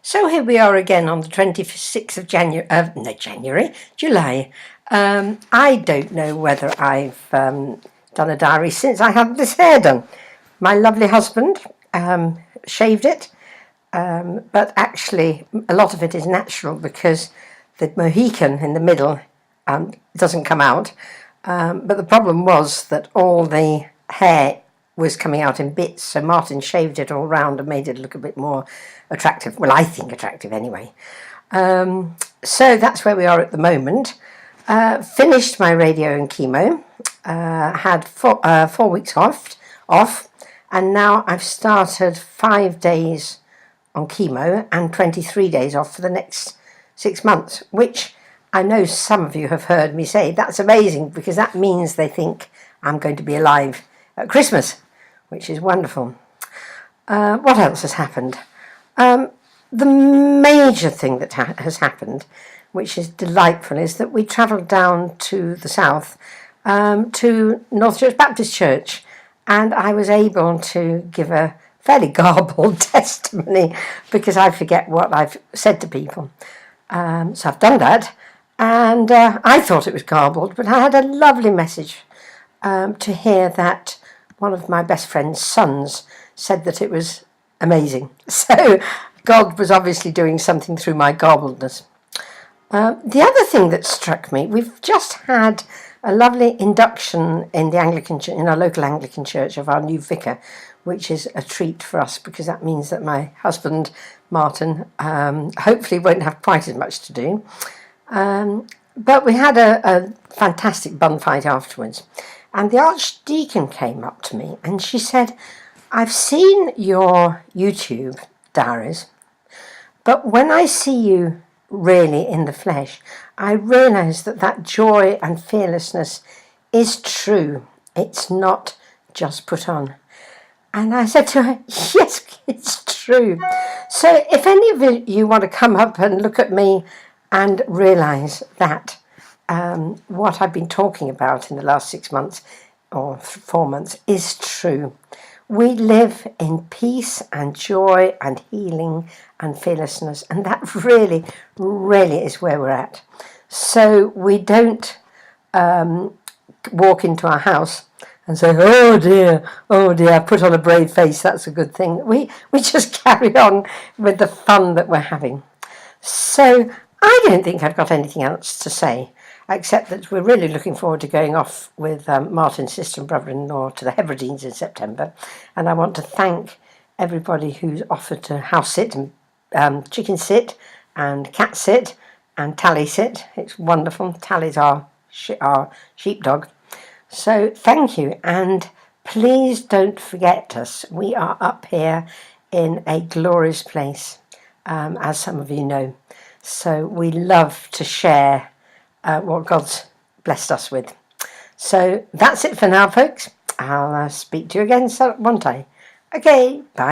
So here we are again on the 26th of July. I don't know whether I've done a diary since I had this hair done. My lovely husband shaved it, but actually a lot of it is natural because the Mohican in the middle doesn't come out. But the problem was that all the hair was coming out in bits, so Martin shaved it all round and made it look a bit more attractive. Well, I think attractive anyway. So that's where we are at the moment. Finished my radio and chemo, had 4 weeks off, and now I've started 5 days on chemo and 23 days off for the next 6 months, which I know some of you have heard me say that's amazing, because that means they think I'm going to be alive at Christmas, which is wonderful. What else has happened? The major thing that has happened, which is delightful, is that we travelled down to the south, to North Church Baptist Church, and I was able to give a fairly garbled testimony because I forget what I've said to people. So I've done that, and I thought it was garbled, but I had a lovely message to hear that one of my best friend's sons said that it was amazing. So God was obviously doing something through my garbledness. The other thing that struck me, we've just had a lovely induction in the in our local Anglican church of our new vicar, which is a treat for us because that means that my husband Martin hopefully won't have quite as much to do. But we had a fantastic bun fight afterwards, and the Archdeacon came up to me and she said, "I've seen your YouTube diaries, but when I see you really in the flesh, I realise that joy and fearlessness is true. It's not just put on." And I said to her, "Yes, it's true." So if any of you want to come up and look at me and realise that what I've been talking about in the last 6 months or 4 months is true. We live in peace and joy and healing and fearlessness, and that really, really is where we're at. So we don't walk into our house and say, oh dear, put on a brave face, that's a good thing. We just carry on with the fun that we're having. So I don't think I've got anything else to say, except that we're really looking forward to going off with Martin's sister and brother-in-law to the Hebrides in September. And I want to thank everybody who's offered to house sit and chicken sit and cat sit and Tally sit. It's wonderful. Tally's our sheepdog. So thank you, and please don't forget us. We are up here in a glorious place, as some of you know. So we love to share what God's blessed us with. So that's it for now, folks. I'll speak to you again one day. Okay, bye.